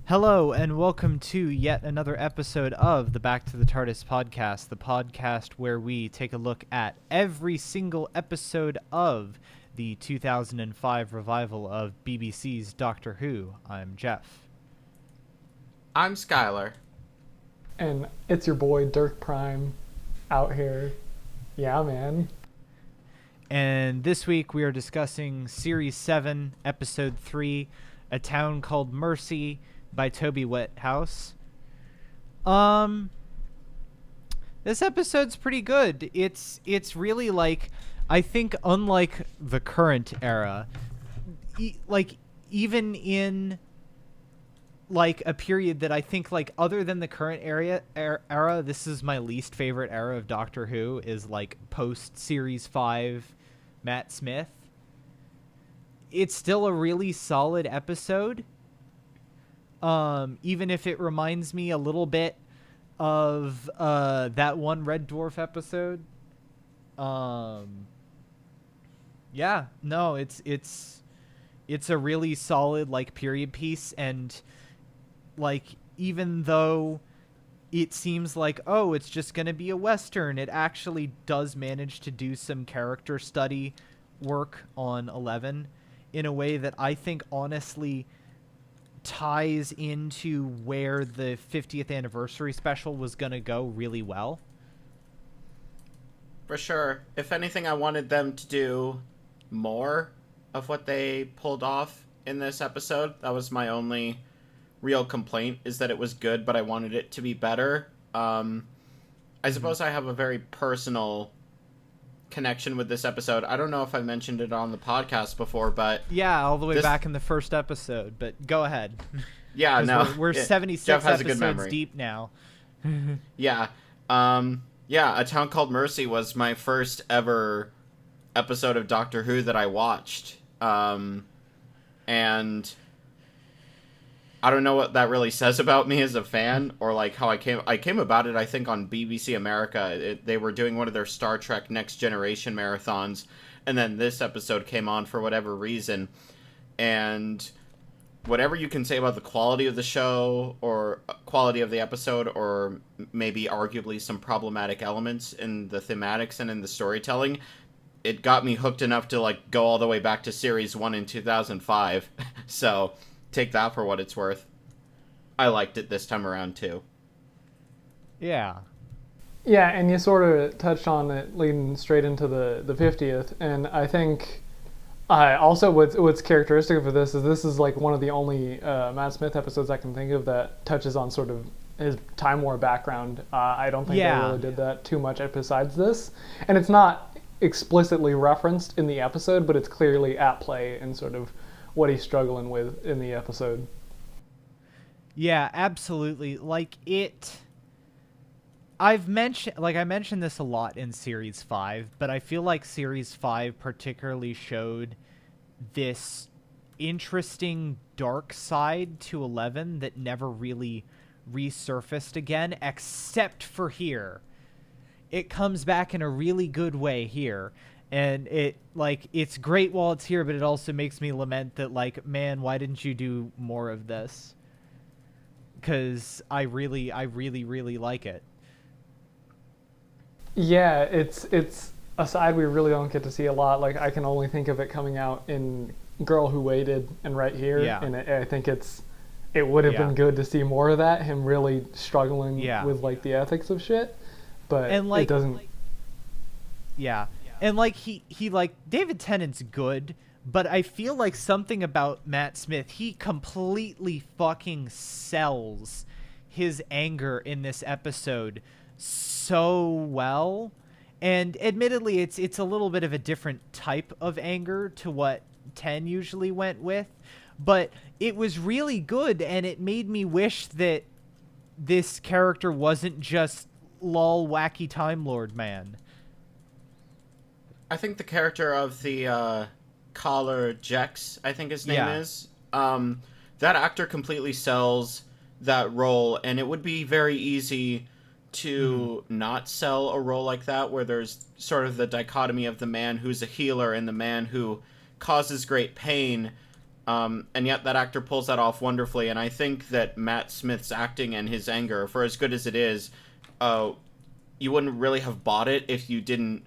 Hello, and welcome to yet another episode of the Back to the TARDIS podcast, the podcast where we take a look at every single episode of the 2005 revival of BBC's Doctor Who. I'm Jeff. I'm Skylar. And it's your boy Dirk Prime out here. Yeah, man. And this week we are discussing Series 7, Episode 3, A Town Called Mercy, by Toby Whithouse. This episode's pretty good. It's really like, I think unlike the current era, even in like a period that I think like other than the current era, this is my least favorite era of Doctor Who, is like post Series 5 Matt Smith. It's still a really solid episode. Even if it reminds me a little bit of that one Red Dwarf episode. Yeah, no, it's a really solid like period piece, and like even though it seems like, oh, it's just going to be a Western, it actually does manage to do some character study work on 11 in a way that I think honestly ties into where the 50th anniversary special was going to go really well. For sure. If anything, I wanted them to do more of what they pulled off in this episode. That was my only real complaint, is that it was good, but I wanted it to be better. I suppose I have a very personal connection with this episode. I don't know if I mentioned it on the podcast before, but yeah, all the way back in the first episode, but go ahead. Yeah, no, we're 76 episodes deep now. Yeah. A Town Called Mercy was my first ever episode of Doctor Who that I watched. And I don't know what that really says about me as a fan, or like how I came about it, I think, on BBC America. They were doing one of their Star Trek Next Generation marathons, and then this episode came on for whatever reason. And whatever you can say about the quality of the show, or quality of the episode, or maybe arguably some problematic elements in the thematics and in the storytelling, it got me hooked enough to like go all the way back to Series 1 in 2005. So take that for what it's worth. I liked it this time around, too. Yeah. Yeah, and you sort of touched on it leading straight into the 50th, and I think also what's characteristic of this is like one of the only Matt Smith episodes I can think of that touches on sort of his Time War background. I don't think they really did that too much besides this. And it's not explicitly referenced in the episode, but it's clearly at play in sort of what he's struggling with in the episode. Yeah, absolutely. I mentioned this a lot in Series 5, but I feel like Series 5 particularly showed this interesting dark side to 11 that never really resurfaced again, except for here. It comes back in a really good way here. And it's great while it's here, but it also makes me lament that, like, man, why didn't you do more of this? Because I really like it. Yeah, it's a side we really don't get to see a lot. Like, I can only think of it coming out in Girl Who Waited and right here. Yeah. And I think it would have been good to see more of that, him really struggling with, like, the ethics of shit. But it doesn't... Yeah. And, like, he like, David Tennant's good, but I feel like something about Matt Smith, he completely fucking sells his anger in this episode so well. And admittedly, it's a little bit of a different type of anger to what 10 usually went with, but it was really good, and it made me wish that this character wasn't just lol wacky Time Lord man. I think the character of the Collar Jex, I think his name is, that actor completely sells that role, and it would be very easy to not sell a role like that, where there's sort of the dichotomy of the man who's a healer and the man who causes great pain, And yet that actor pulls that off wonderfully. And I think that Matt Smith's acting and his anger, for as good as it is, you wouldn't really have bought it if you didn't.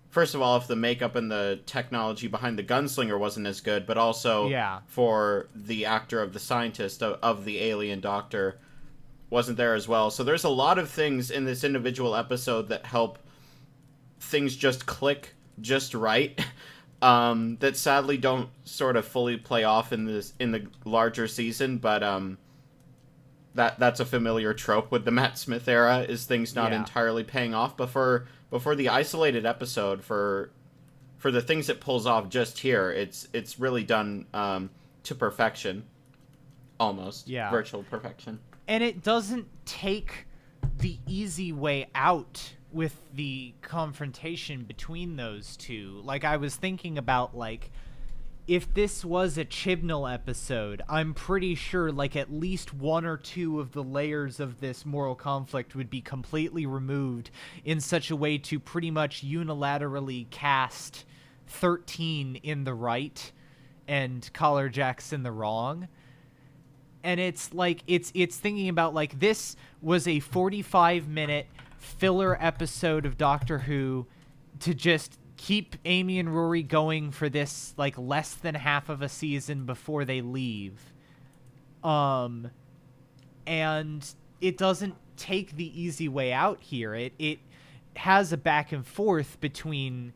First of all, if the makeup and the technology behind the gunslinger wasn't as good, but also for the actor of the scientist of the alien doctor wasn't there as well. So there's a lot of things in this individual episode that help things just click just right. That sadly don't sort of fully play off in the larger season, but that's a familiar trope with the Matt Smith era, is things not entirely paying off. But for the isolated episode, for the things it pulls off just here, it's really done to perfection, almost virtual perfection. And it doesn't take the easy way out with the confrontation between those two. Like, I was thinking about, like, if this was a Chibnall episode, I'm pretty sure, like, at least one or two of the layers of this moral conflict would be completely removed in such a way to pretty much unilaterally cast 13 in the right and Collar Jacks in the wrong. And it's like, it's thinking about, like, this was a 45-minute filler episode of Doctor Who to just keep Amy and Rory going for this, like, less than half of a season before they leave. And it doesn't take the easy way out here. It has a back and forth between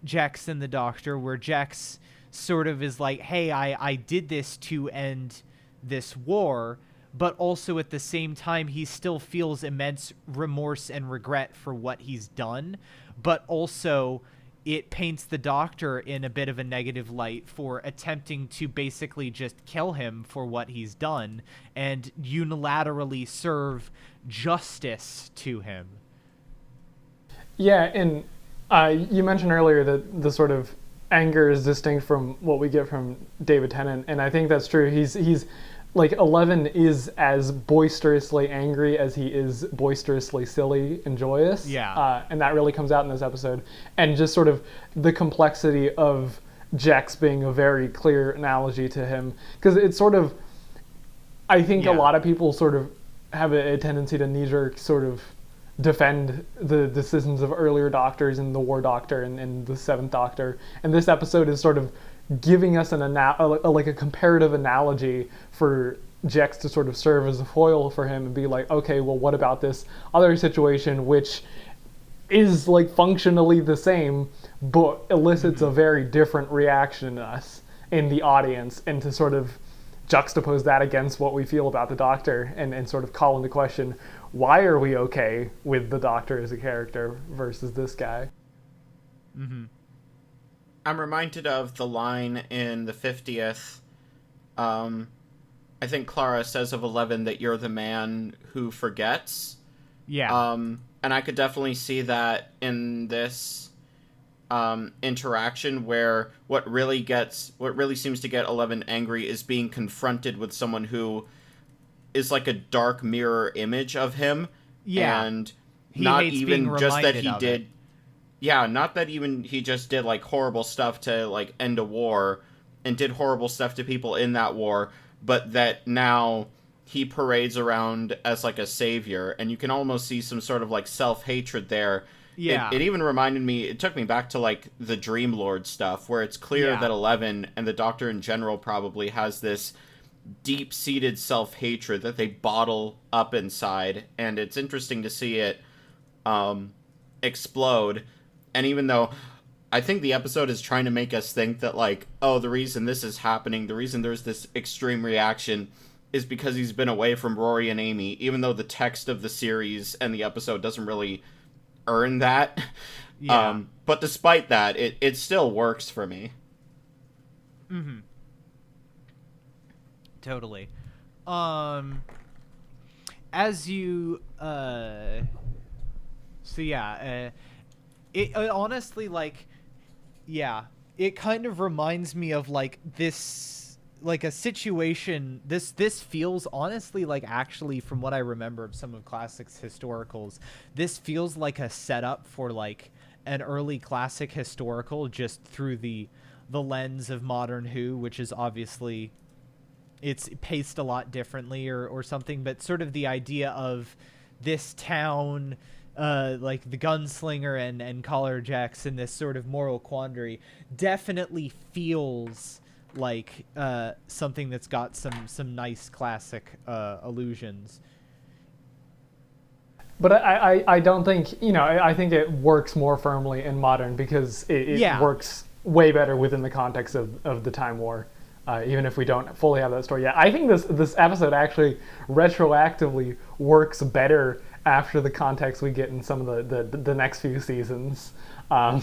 Jex and the Doctor, where Jex sort of is like, hey, I did this to end this war, but also at the same time he still feels immense remorse and regret for what he's done, but also it paints the Doctor in a bit of a negative light for attempting to basically just kill him for what he's done and unilaterally serve justice to him. Yeah, and you mentioned earlier that the sort of anger is distinct from what we get from David Tennant, and I think that's true. He's like, 11 is as boisterously angry as he is boisterously silly and joyous. Yeah. And that really comes out in this episode. And just sort of the complexity of Jex being a very clear analogy to him. Because it's sort of, I think a lot of people sort of have a tendency to knee-jerk sort of defend the decisions of earlier Doctors and the War Doctor and the Seventh Doctor. And this episode is sort of giving us like a comparative analogy for Jex to sort of serve as a foil for him and be like, okay, well, what about this other situation which is, like, functionally the same but elicits a very different reaction in us, in the audience, and to sort of juxtapose that against what we feel about the Doctor and sort of call into question, why are we okay with the Doctor as a character versus this guy? Mm-hmm. I'm reminded of the line in the 50th. I think Clara says of 11 that you're the man who forgets. Yeah. And I could definitely see that in this interaction, where what really seems to get 11 angry is being confronted with someone who is like a dark mirror image of him. Yeah. And he not hates even being just that reminded he of did. it. Yeah, not that even he just did, like, horrible stuff to, like, end a war and did horrible stuff to people in that war, but that now he parades around as, like, a savior, and you can almost see some sort of, like, self-hatred there. Yeah. It even reminded me, it took me back to, like, the Dream Lord stuff, where it's clear that 11, and the Doctor in general probably, has this deep-seated self-hatred that they bottle up inside, and it's interesting to see it explode. And even though I think the episode is trying to make us think that, like, oh, the reason this is happening, the reason there's this extreme reaction is because he's been away from Rory and Amy, even though the text of the series and the episode doesn't really earn that. Yeah. But despite that, it still works for me. Mm-hmm. Totally. As you, it honestly, like, it kind of reminds me of, like, this, like, a situation, this feels, honestly, like, actually, from what I remember of some of Classic's historicals, this feels like a setup for, like, an early Classic historical, just through the the lens of modern Who, which is obviously it's paced a lot differently or something, but sort of the idea of this town, like the gunslinger and Collar Jacks in this sort of moral quandary definitely feels like something that's got some nice classic allusions. But I don't think, I think it works more firmly in modern because it works way better within the context of the Time War, even if we don't fully have that story yet. I think this episode actually retroactively works better after the context we get in some of the next few seasons. And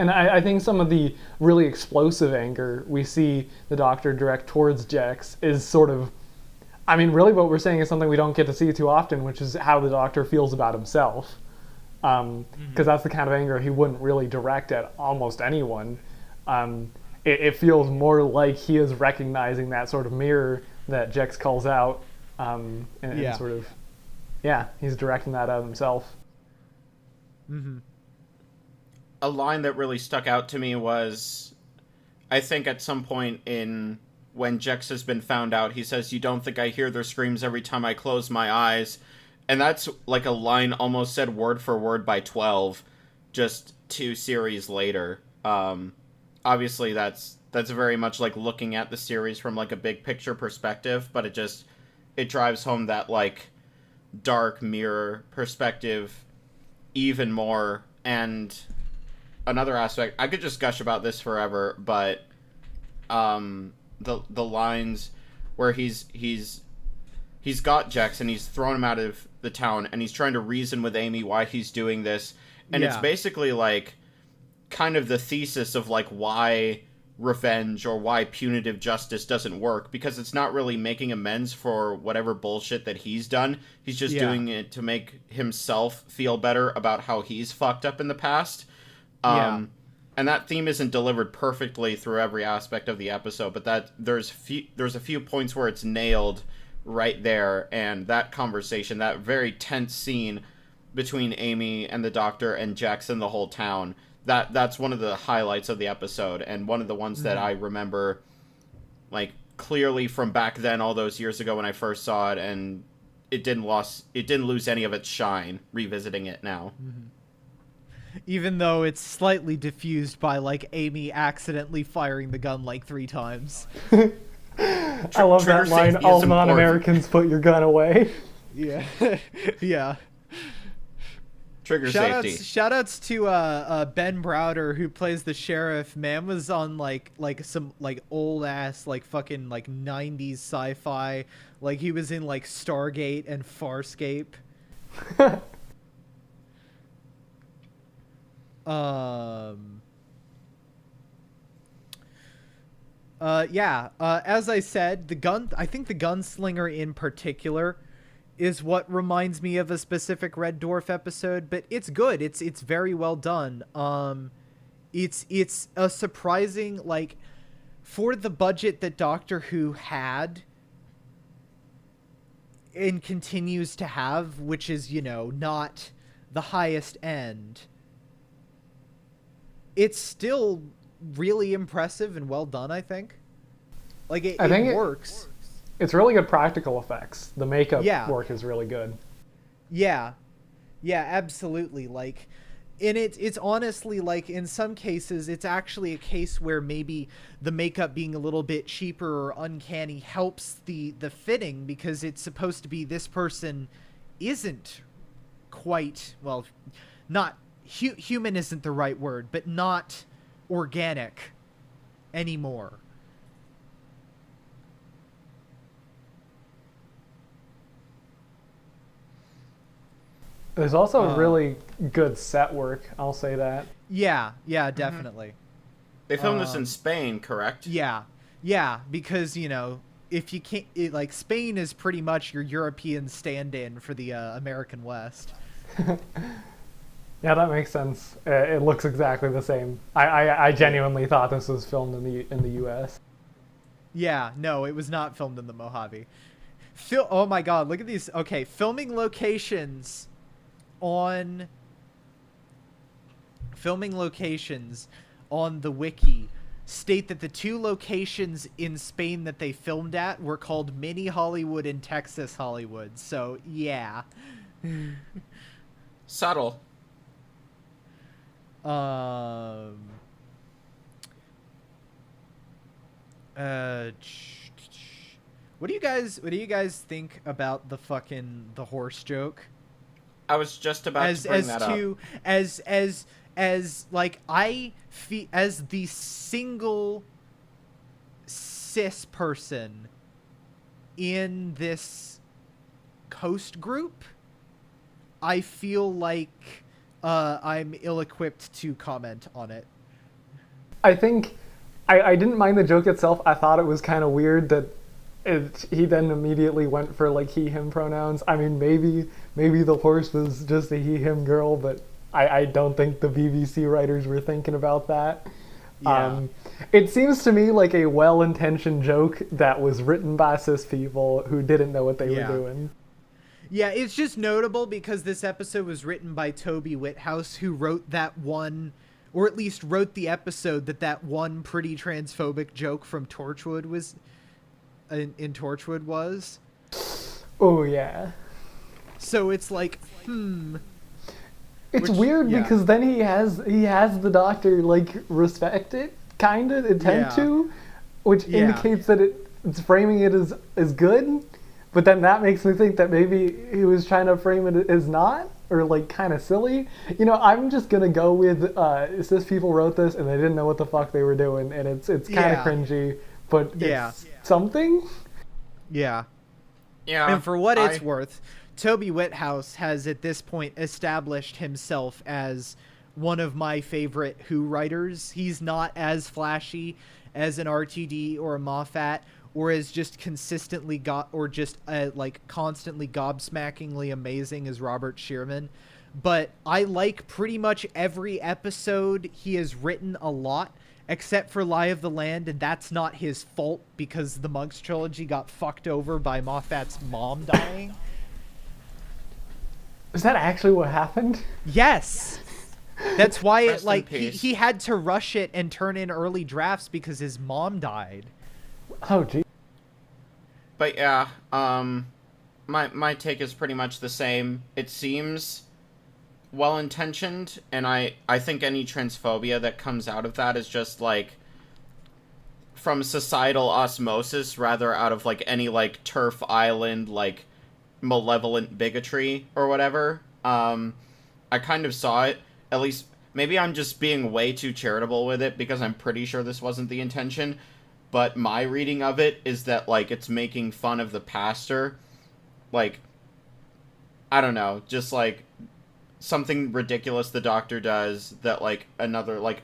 I think some of the really explosive anger we see the Doctor direct towards Jex is sort of, I mean, really what we're saying is something we don't get to see too often, which is how the Doctor feels about himself. Because that's the kind of anger he wouldn't really direct at almost anyone. It feels more like he is recognizing that sort of mirror that Jex calls out, and sort of, he's directing that at himself. Mm-hmm. A line that really stuck out to me was, I think at some point when Jex has been found out, he says, "You don't think I hear their screams every time I close my eyes?" And that's like a line almost said word for word by 12, just 2 series later. Obviously that's very much like looking at the series from like a big picture perspective, but it drives home that like dark mirror perspective even more. And another aspect, I could just gush about this forever, but the lines where he's got Jex and he's thrown him out of the town and he's trying to reason with Amy why he's doing this, and it's basically like kind of the thesis of like why revenge or why punitive justice doesn't work, because it's not really making amends for whatever bullshit that he's done. He's just doing it to make himself feel better about how he's fucked up in the past. And that theme isn't delivered perfectly through every aspect of the episode, but that there's a few points where it's nailed right there. And that conversation, that very tense scene between Amy and the Doctor and Jex and the whole town, that's one of the highlights of the episode, and one of the ones that I remember like clearly from back then, all those years ago when I first saw it, and it didn't lose any of its shine revisiting it now. Even though it's slightly diffused by like Amy accidentally firing the gun like 3 times. I love that line, "All non-Americans put your gun away." Yeah. Yeah. Trigger safety. Shoutouts to Ben Browder, who plays the sheriff. Man was on like some like old ass like fucking like 90s sci-fi. Like he was in like Stargate and Farscape. As I said, I think the gunslinger in particular is what reminds me of a specific Red Dwarf episode, but it's good. It's very well done. It's a surprising, like, for the budget that Doctor Who had and continues to have, which is, not the highest end, it's still really impressive and well done, I think. Like, it works. It's really good practical effects. The makeup work is really good. Yeah, absolutely. Like, and it's honestly, like, in some cases, it's actually a case where maybe the makeup being a little bit cheaper or uncanny helps the fitting, because it's supposed to be this person isn't quite, well, not human isn't the right word, but not organic anymore. There's also really good set work, I'll say that. Yeah, definitely. They filmed this in Spain, correct? Yeah, because, if you can't, like, Spain is pretty much your European stand-in for the American West. Yeah, that makes sense. It looks exactly the same. I genuinely thought this was filmed in the U.S. Yeah, no, it was not filmed in the Mojave. Oh my god, look at these. Okay, filming locations on filming locations on the wiki state that the 2 locations in Spain that they filmed at were called Mini Hollywood and Texas Hollywood. So, yeah. Subtle. What do you guys think about the horse joke? I was just about to bring that up. As the single cis person in this host group, I feel like I'm ill-equipped to comment on it. I think I didn't mind the joke itself. I thought it was kind of weird that he then immediately went for like he him pronouns. I mean, maybe the horse was just a he him girl, but I don't think the BBC writers were thinking about that. Yeah. It seems to me like a well-intentioned joke that was written by cis people who didn't know what they were doing. Yeah, it's just notable because this episode was written by Toby Whithouse, who wrote that one, or at least wrote the episode that one pretty transphobic joke from Torchwood was in Torchwood was. Oh yeah. So it's like, It's weird because then he has the doctor like respect it, kind of attempt to, which indicates that it's framing it as good, but then that makes me think that maybe he was trying to frame it as not, or like kind of silly. You know, I'm just gonna go with cis people wrote this and they didn't know what the fuck they were doing, and it's kind of cringy, but it's something. Yeah. Yeah. And for what it's worth, Toby Whithouse has at this point established himself as one of my favorite Who writers. He's not as flashy as an RTD or a Moffat, or as just consistently constantly gobsmackingly amazing as Robert Shearman. But I like pretty much every episode he has written a lot, except for Lie of the Land, and that's not his fault because the Monks trilogy got fucked over by Moffat's mom dying. Is that actually what happened? Yes. That's why Rest in peace. he had to rush it and turn in early drafts because his mom died. Oh gee. But yeah, my take is pretty much the same. It seems well-intentioned, and I think any transphobia that comes out of that is just, like, from societal osmosis, rather out of, like, any, like, turf island, like, malevolent bigotry or whatever. I kind of saw it, at least, maybe I'm just being way too charitable with it, because I'm pretty sure this wasn't the intention, but my reading of it is that, like, it's making fun of the pastor, like, I don't know, just, like, something ridiculous the doctor does that, like, another, like,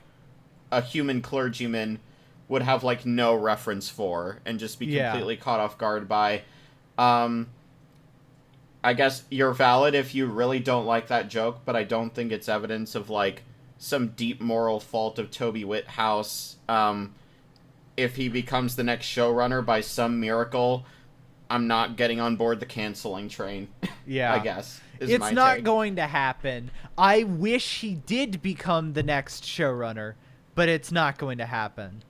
a human clergyman would have, like, no reference for, and just be completely caught off guard by. I guess you're valid if you really don't like that joke, but I don't think it's evidence of, like, some deep moral fault of Toby Whithouse. If he becomes the next showrunner by some miracle, I'm not getting on board the canceling train. Yeah. I guess. It's not going to happen. I wish he did become the next showrunner, but it's not going to happen.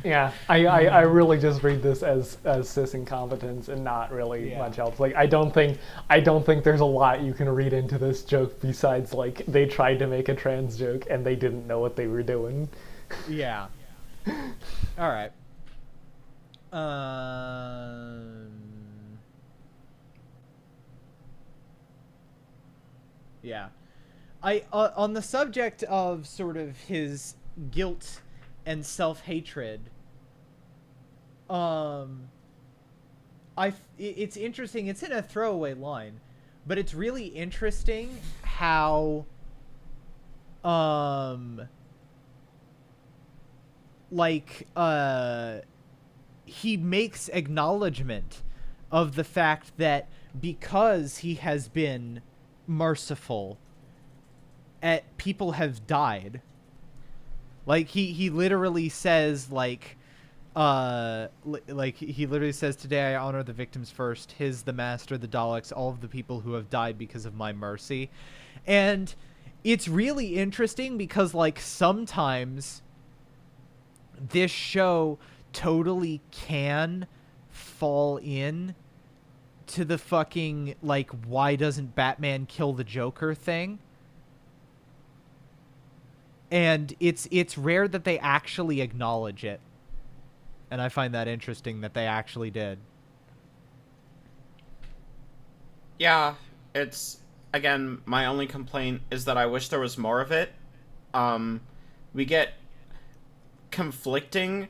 Yeah, I really just read this as cis incompetence and not really much else. Like I don't think there's a lot you can read into this joke besides like they tried to make a trans joke and they didn't know what they were doing. Yeah. All right. Yeah. On the subject of sort of his guilt and self-hatred, it's interesting. It's in a throwaway line, but it's really interesting how he makes acknowledgement of the fact that because he has been merciful, people have died. Like he literally says he literally says, "Today I honor the victims first, his, the master, the Daleks, all of the people who have died because of my mercy." And it's really interesting because, like, sometimes this show totally can fall in to the fucking, like, why doesn't Batman kill the Joker thing. And it's rare that they actually acknowledge it. And I find that interesting that they actually did. Yeah, it's, again, my only complaint is that I wish there was more of it. We get conflicting,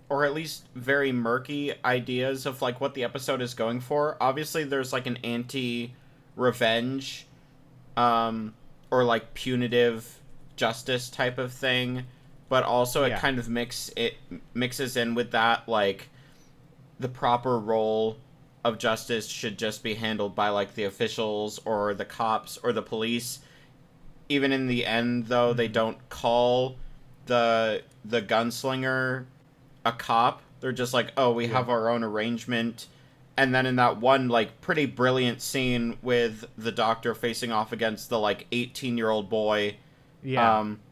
or at least very murky ideas of, like, what the episode is going for. Obviously, there's, like, an anti-revenge, or, like, punitive justice type of thing, but also it kind of mixes in with that, like, the proper role of justice should just be handled by, like, the officials or the cops or the police. Even in the end, though, they don't call the gunslinger a cop. They're just like, oh, we have our own arrangement. And then in that one, like, pretty brilliant scene with the doctor facing off against the, like, 18-year-old boy,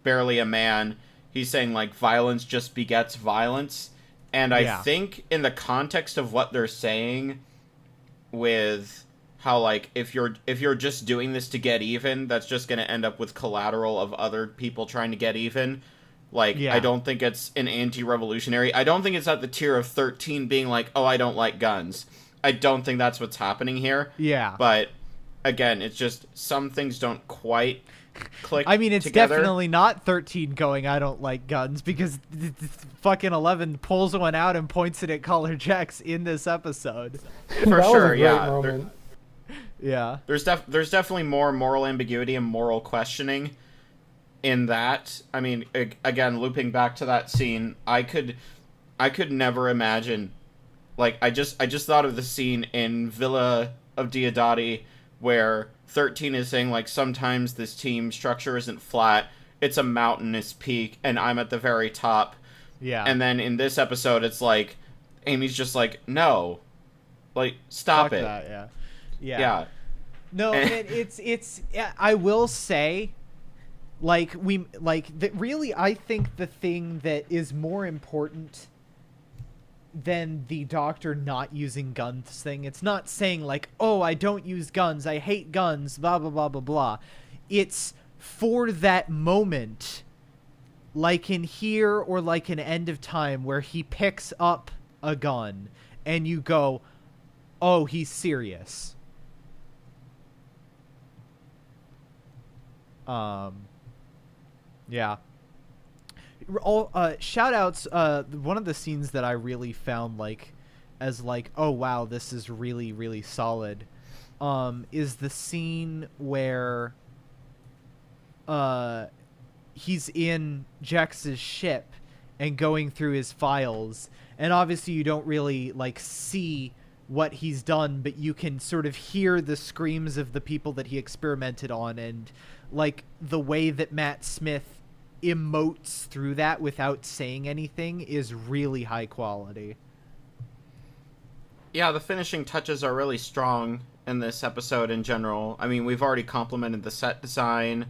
barely a man, he's saying, like, violence just begets violence. And I think in the context of what they're saying, with how, like, if you're just doing this to get even, that's just going to end up with collateral of other people trying to get even. Like, I don't think it's an anti-revolutionary. I don't think it's at the tier of 13 being like, oh, I don't like guns. I don't think that's what's happening here. Yeah. But, again, it's just some things don't quite click I mean, it's together. definitely not 13 going, I don't like guns, because fucking 11 pulls one out and points it at Collar Jacks in this episode. For that sure, was a great yeah. moment. Yeah. There's definitely more moral ambiguity and moral questioning in that. I mean, again, looping back to that scene, I could never imagine, like, I just thought of the scene in Villa of Diodati where 13 is saying, like, sometimes this team structure isn't flat, it's a mountainous peak, and I'm at the very top. Yeah. And then in this episode, it's like, Amy's just like, no. Like, stop Fuck it. that, yeah. Yeah. No, it's I will say, like, really, I think the thing that is more important than the doctor not using guns thing, it's not saying, like, oh, I don't use guns, I hate guns, blah, blah, blah, blah, blah. It's for that moment, like in Here or like in End of Time, where he picks up a gun and you go, oh, he's serious. Yeah. Shout outs, one of the scenes that I really found, like, as, like, oh wow, this is really, really solid, is the scene where he's in Jax's ship and going through his files, and obviously you don't really, like, see what he's done, but you can sort of hear the screams of the people that he experimented on, and, like, the way that Matt Smith emotes through that without saying anything is really high quality. Yeah, the finishing touches are really strong in this episode in general. I mean, we've already complimented the set design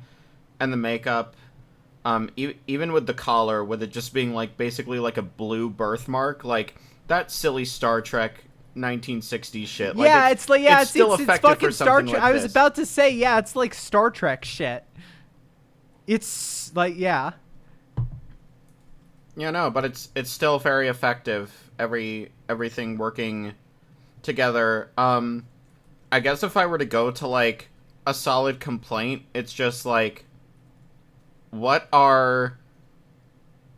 and the makeup. Even with the collar, with it just being, like, basically like a blue birthmark, like, that silly Star Trek 1960s shit. Like, Yeah, it's still effective fucking for Star something Trek. like I was this. about to say, yeah, it's like Star Trek shit. It's like, yeah. Yeah, no, but it's still very effective. Everything working together. I guess if I were to go to, like, a solid complaint, it's just like, what are,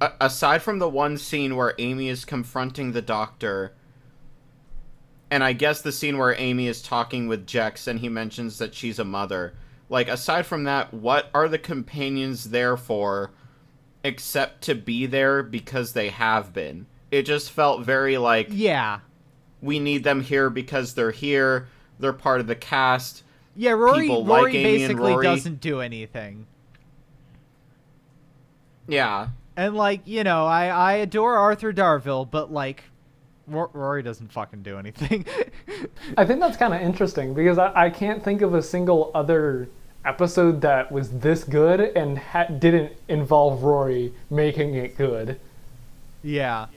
aside from the one scene where Amy is confronting the doctor, and I guess the scene where Amy is talking with Jex and he mentions that she's a mother, like, aside from that, what are the companions there for except to be there because they have been? It just felt very like, Yeah. we need them here because they're here, they're part of the cast. Yeah, Rory People like Amy and basically Rory. doesn't do anything. Yeah. And, like, you know, I adore Arthur Darvill, but, like, Rory doesn't fucking do anything. I think that's kind of interesting because I can't think of a single other episode that was this good and didn't involve Rory making it good. Yeah.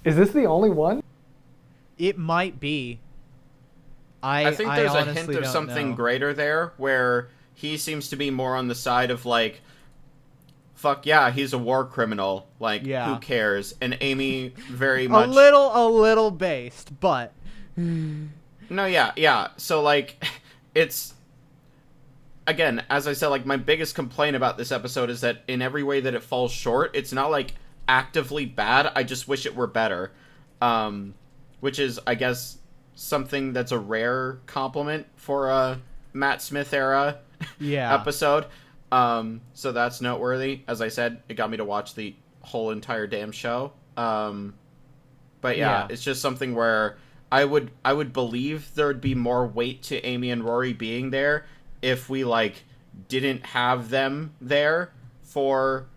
Is this the only one? It might be. I think there's a hint of don't something know. greater there, where he seems to be more on the side of, like, fuck yeah, he's a war criminal. Like, Yeah. who cares? And Amy very much... A little based, but... No, yeah. So, like, it's... Again, as I said, like, my biggest complaint about this episode is that in every way that it falls short, it's not, like, actively bad. I just wish it were better. Which is, I guess, something that's a rare compliment for a Matt Smith era episode. So that's noteworthy. As I said, it got me to watch the whole entire damn show. But yeah, it's just something where I would believe there would be more weight to Amy and Rory being there if we, like, didn't have them there for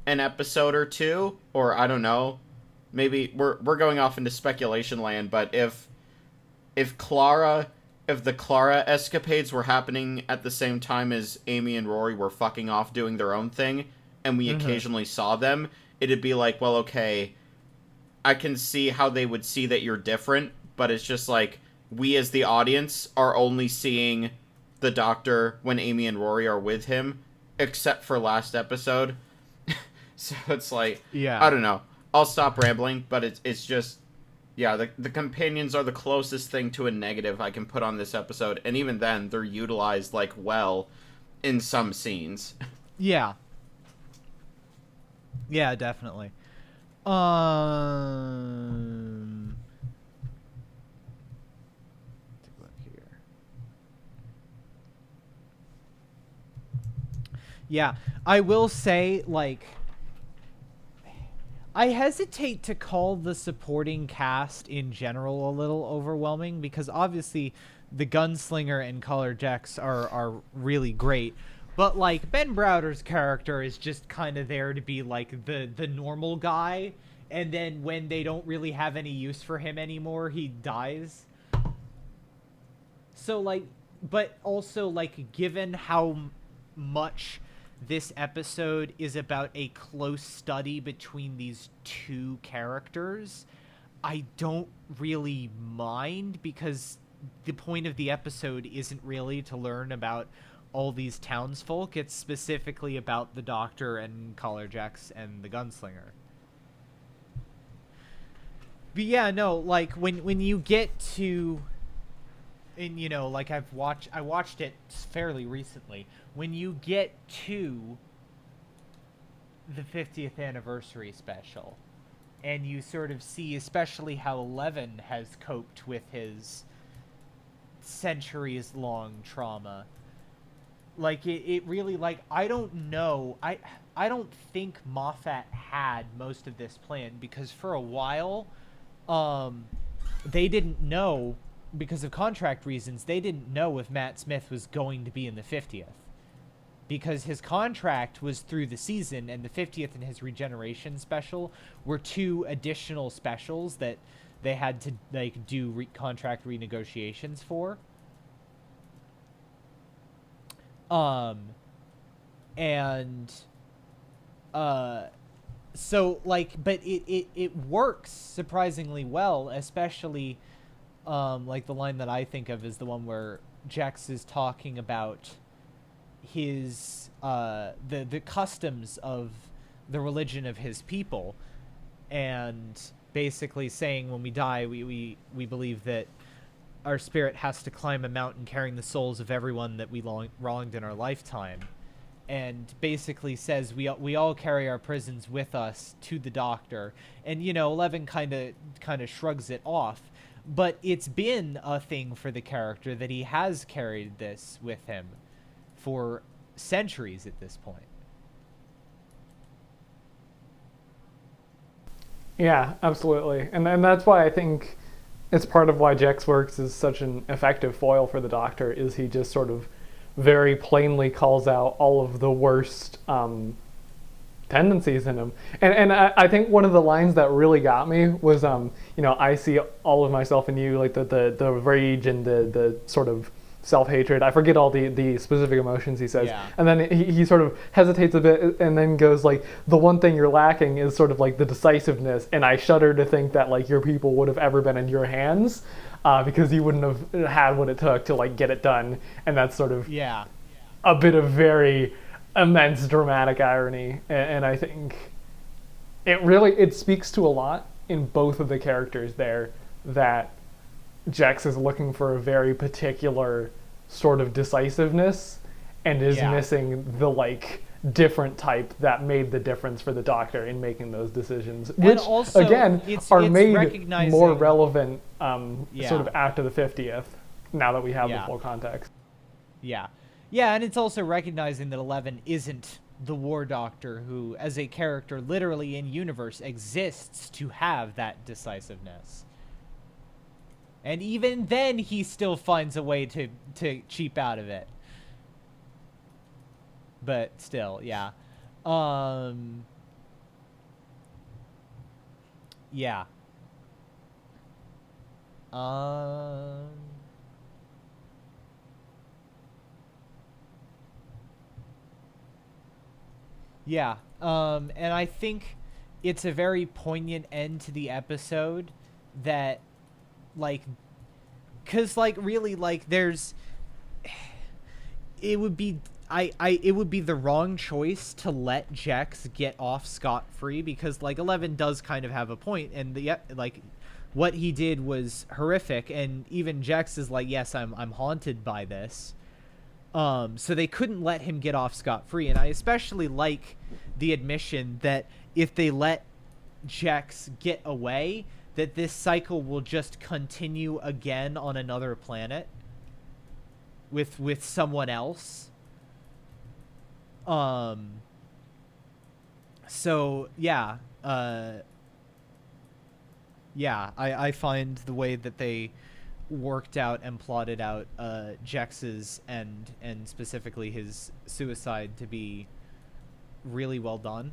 an episode or two, or I don't know. Maybe we're going off into speculation land, but if the Clara escapades were happening at the same time as Amy and Rory were fucking off doing their own thing, and we occasionally saw them, it'd be like, well, okay, I can see how they would see that you're different, but it's just like, we as the audience are only seeing the Doctor when Amy and Rory are with him, except for last episode. So it's like, I don't know. I'll stop rambling, but it's just, yeah, the companions are the closest thing to a negative I can put on this episode, and even then, they're utilized, like, well in some scenes. Yeah. Yeah, definitely. Take a look here. Yeah, I will say, like, I hesitate to call the supporting cast in general a little overwhelming, because obviously the Gunslinger and Color Jex are really great. But, like, Ben Browder's character is just kind of there to be, like, the normal guy, and then when they don't really have any use for him anymore, he dies. So, like, but also, like, given how much this episode is about a close study between these two characters, I don't really mind, because the point of the episode isn't really to learn about all these townsfolk. It's specifically about the Doctor and Collar Jex and the Gunslinger. But yeah, no, like, when you get to, and, you know, like, I watched it fairly recently. When you get to the 50th anniversary special, and you sort of see especially how Eleven has coped with his centuries-long trauma, like, it really, like, I don't know, I don't think Moffat had most of this planned, because for a while, they didn't know, because of contract reasons, they didn't know if Matt Smith was going to be in the 50th. Because his contract was through the season, and the 50th and his regeneration special were two additional specials that they had to, like, do contract renegotiations for. So, like, but it works surprisingly well, especially, like, the line that I think of is the one where Jex is talking about his, the customs of the religion of his people, and basically saying when we die, we believe that our spirit has to climb a mountain carrying the souls of everyone that we wronged in our lifetime, and basically says we all carry our prisons with us to the Doctor. And, you know, Eleven kind of shrugs it off, but it's been a thing for the character that he has carried this with him for centuries at this point. Yeah, absolutely. And that's why I think it's part of why Jex works is such an effective foil for the Doctor, is he just sort of very plainly calls out all of the worst tendencies in him. And I think one of the lines that really got me was, you know, I see all of myself in you, like the rage and the sort of self-hatred. I forget all the specific emotions he says. Yeah. And then he sort of hesitates a bit and then goes like, the one thing you're lacking is sort of like the decisiveness, and I shudder to think that like your people would have ever been in your hands, because you wouldn't have had what it took to like get it done. And that's sort of a bit of very immense dramatic irony, and I think it speaks to a lot in both of the characters there, that Jex is looking for a very particular sort of decisiveness and is missing the like different type that made the difference for the Doctor in making those decisions, which also, again it's are made more relevant sort of after the 50th, now that we have the full context. Yeah, and it's also recognizing that 11 isn't the War Doctor, who as a character literally in universe exists to have that decisiveness. And even then, he still finds a way to cheap out of it. But still, yeah. Yeah. Yeah. And I think it's a very poignant end to the episode that, like, because, like, really, like, there's, it would be, it would be the wrong choice to let Jex get off scot-free, because, like, 11 does kind of have a point, and like, what he did was horrific, and even Jex is like, yes, I'm haunted by this. So they couldn't let him get off scot-free, and I especially like the admission that if they let Jex get away, that this cycle will just continue again on another planet with someone else. So yeah, I find the way that they worked out and plotted out Jex's and specifically his suicide to be really well done.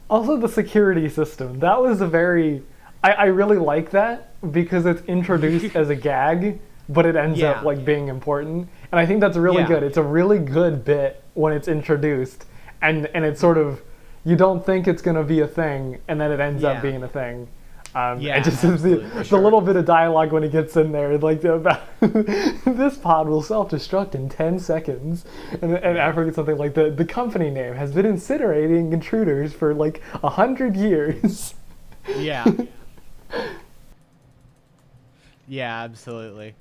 Also, the security system. That was a very... I really like that, because it's introduced as a gag, but it ends up like being important. And I think that's really good. It's a really good bit when it's introduced, and it's sort of... You don't think it's going to be a thing, and then it ends up being a thing. It just the little bit of dialogue when it ggets in there, like about this pod will self-destruct in 10 seconds, and I forget something like the company name has been incinerating intruders for like 100 years. Yeah. Yeah, absolutely.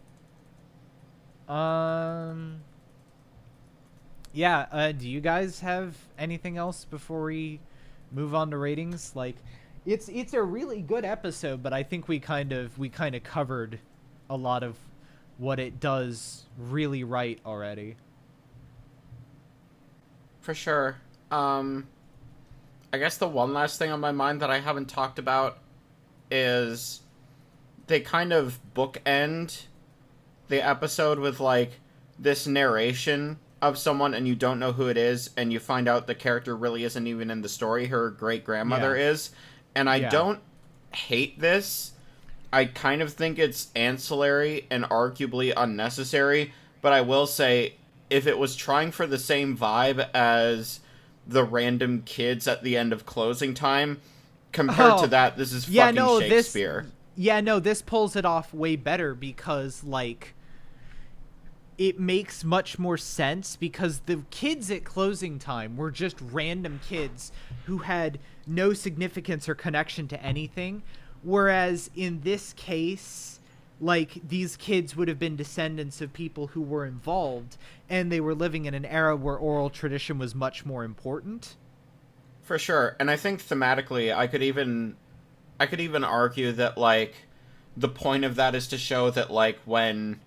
Yeah. Do you guys have anything else before we move on to ratings? Like, it's a really good episode, but I think we kind of covered a lot of what it does really right already. For sure. I guess the one last thing on my mind that I haven't talked about is they kind of bookend the episode with like this narration of someone, and you don't know who it is, and you find out the character really isn't even in the story. Her great-grandmother is. And I don't hate this. I kind of think it's ancillary and arguably unnecessary, but I will say, if it was trying for the same vibe as the random kids at the end of Closing Time, compared to that, this is fucking Shakespeare. This pulls it off way better, because, like, it makes much more sense, because the kids at Closing Time were just random kids who had no significance or connection to anything, whereas in this case, like, these kids would have been descendants of people who were involved, and they were living in an era where oral tradition was much more important. For sure. And I think thematically, I could even argue that, like, the point of that is to show that, like, when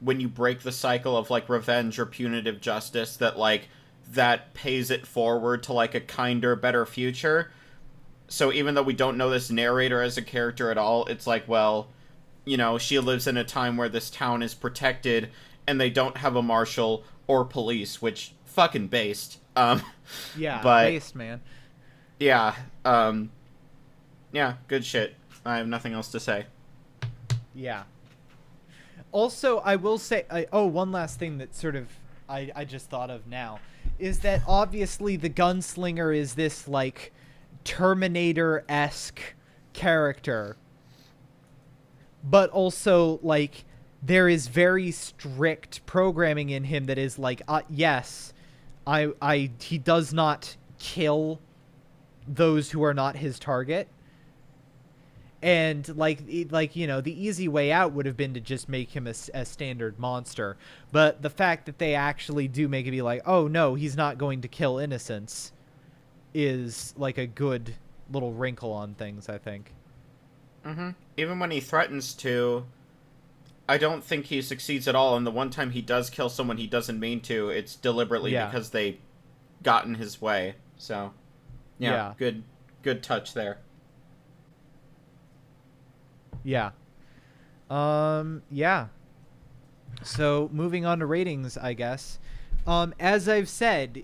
you break the cycle of, like, revenge or punitive justice, that, like, that pays it forward to, like, a kinder, better future. So even though we don't know this narrator as a character at all, it's like, well, you know, she lives in a time where this town is protected, and they don't have a marshal or police, which, fucking based. Based, man. Yeah, yeah, good shit. I have nothing else to say. Yeah. Also, I will say, one last thing that sort of I just thought of now is that obviously the gunslinger is this like Terminator-esque character, but also like there is very strict programming in him that is like, yes, he does not kill those who are not his target. And like you know, the easy way out would have been to just make him a standard monster. But the fact that they actually do make it be like, oh no, he's not going to kill innocents, is like a good little wrinkle on things, I think. Mm-hmm. Even when he threatens to, I don't think he succeeds at all. And the one time he does kill someone he doesn't mean to, it's deliberately because they got in his way. So, yeah. Good touch there. Yeah. Yeah. So moving on to ratings, I guess. As I've said,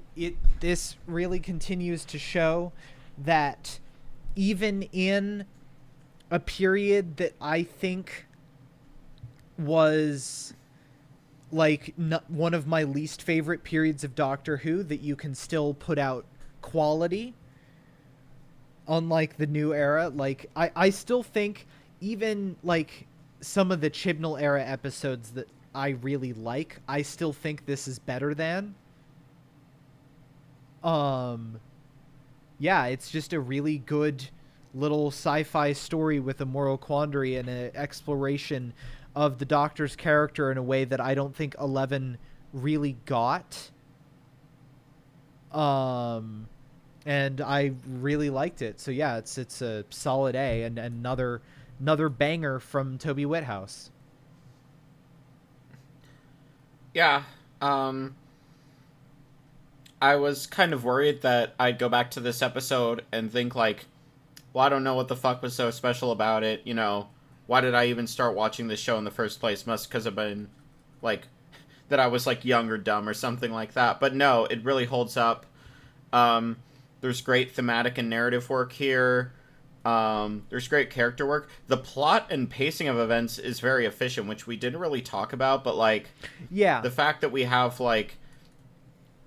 this really continues to show that even in a period that I think was like one of my least favorite periods of Doctor Who, that you can still put out quality, unlike the new era. Like I still think even like some of the Chibnall era episodes that I really like, I still think this is better than. Yeah, it's just a really good little sci-fi story with a moral quandary and an exploration of the Doctor's character in a way that I don't think 11 really got. And I really liked it. So yeah, it's a solid A, and another banger from Toby Whithouse. Yeah. I was kind of worried that I'd go back to this episode and think like, well, I don't know what the fuck was so special about it. You know, why did I even start watching this show in the first place? Must because I've been like, that I was like young or dumb or something like that. But no, it really holds up. There's great thematic and narrative work here. There's great character work. The plot and pacing of events is very efficient, which we didn't really talk about, but like, yeah, the fact that we have like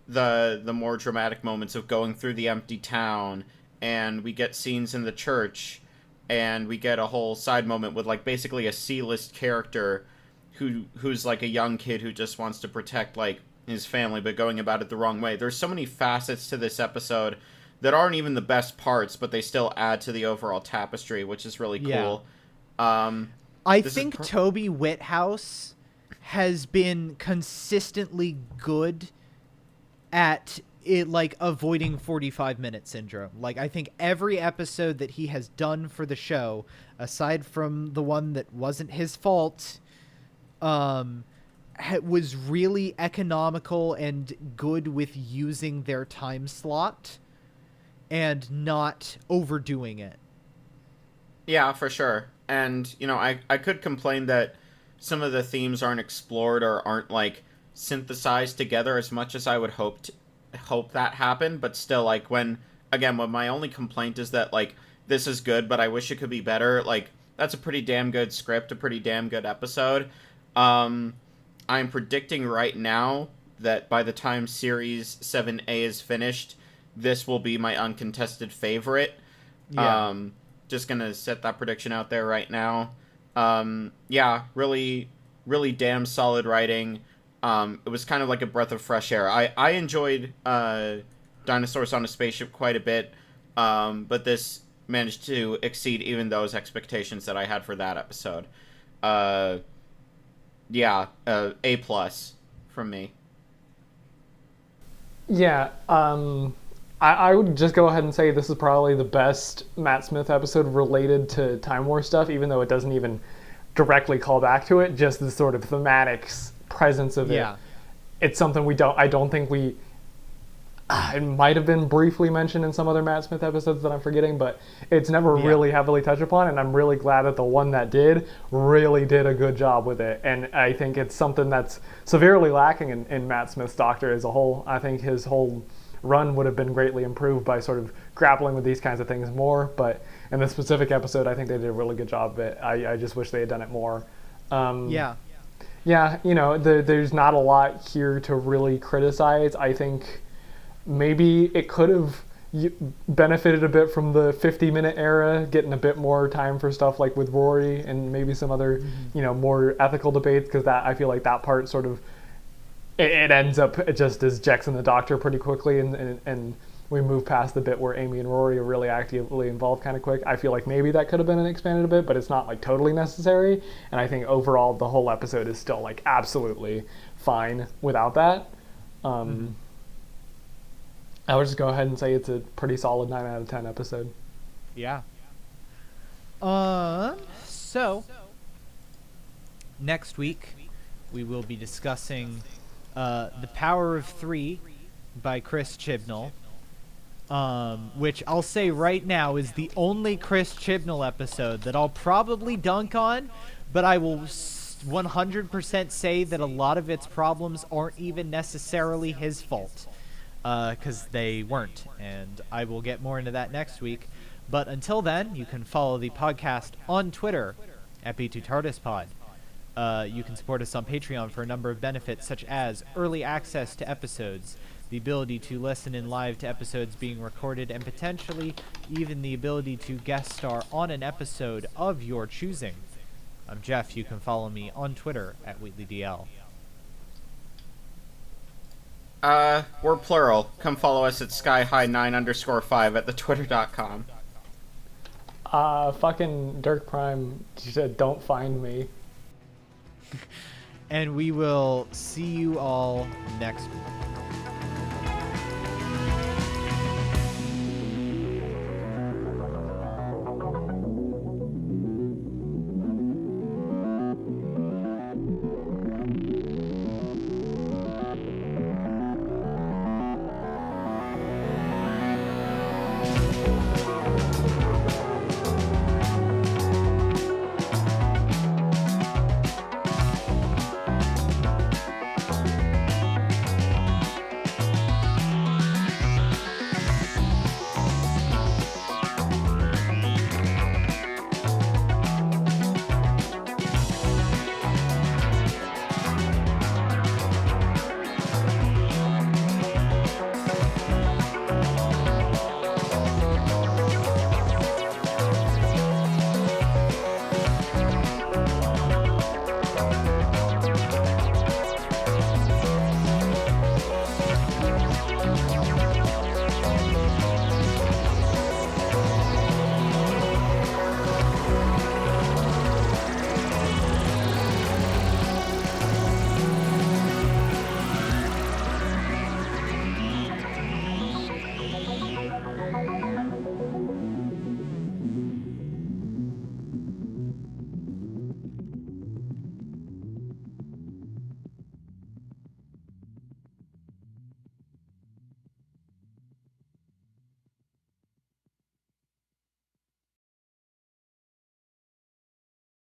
the more dramatic moments of going through the empty town, and we get scenes in the church, and we get a whole side moment with like basically a C-list character who's like a young kid who just wants to protect like his family, but going about it the wrong way. There's so many facets to this episode that aren't even the best parts, but they still add to the overall tapestry, which is really cool. Yeah. I think Toby Whithouse has been consistently good at it, like avoiding 45-minute syndrome. Like, I think every episode that he has done for the show, aside from the one that wasn't his fault, was really economical and good with using their time slot and not overdoing it. Yeah, for sure. And, you know, I could complain that some of the themes aren't explored or aren't, like, synthesized together as much as I would hope that happened, but still, like, when my only complaint is that, like, this is good, but I wish it could be better, like, that's a pretty damn good script, a pretty damn good episode. I'm predicting right now that by the time Series 7A is finished, this will be my uncontested favorite. Yeah. Just gonna set that prediction out there right now. Yeah, really, really damn solid writing. It was kind of like a breath of fresh air. I enjoyed Dinosaurs on a Spaceship quite a bit, but this managed to exceed even those expectations that I had for that episode. Yeah, A+ from me. Yeah, I would just go ahead and say this is probably the best Matt Smith episode related to Time War stuff, even though it doesn't even directly call back to it. Just the sort of thematics presence of it. It's something I don't think we. It might have been briefly mentioned in some other Matt Smith episodes that I'm forgetting, but it's never really heavily touched upon, and I'm really glad that the one that did really did a good job with it. And I think it's something that's severely lacking in Matt Smith's Doctor as a whole. I think his whole run would have been greatly improved by sort of grappling with these kinds of things more, but in this specific episode I think they did a really good job of it. I just wish they had done it more. Yeah, there's not a lot here to really criticize. I think maybe it could have benefited a bit from the 50-minute era, getting a bit more time for stuff like with Rory and maybe some other, more ethical debates, because that I feel like that part sort of it ends up just as Jex and the Doctor pretty quickly, and we move past the bit where Amy and Rory are really actively involved kind of quick. I feel like maybe that could have been expanded a bit, but it's not like totally necessary. And I think overall the whole episode is still like absolutely fine without that. I would just go ahead and say it's a pretty solid 9 out of 10 episode. Yeah. So next week we will be discussing The Power of Three by Chris Chibnall, which I'll say right now is the only Chris Chibnall episode that I'll probably dunk on, but I will 100% say that a lot of its problems aren't even necessarily his fault, because they weren't, and I will get more into that next week. But until then, you can follow the podcast on Twitter at B2TARDISPod. You can support us on Patreon for a number of benefits, such as early access to episodes, the ability to listen in live to episodes being recorded, and potentially even the ability to guest star on an episode of your choosing. I'm Jeff. You can follow me on Twitter at WheatleyDL. We're plural. Come follow us at skyhigh9_5 at thetwitter.com. Fucking Dirk Prime said, "Don't find me." And we will see you all next week.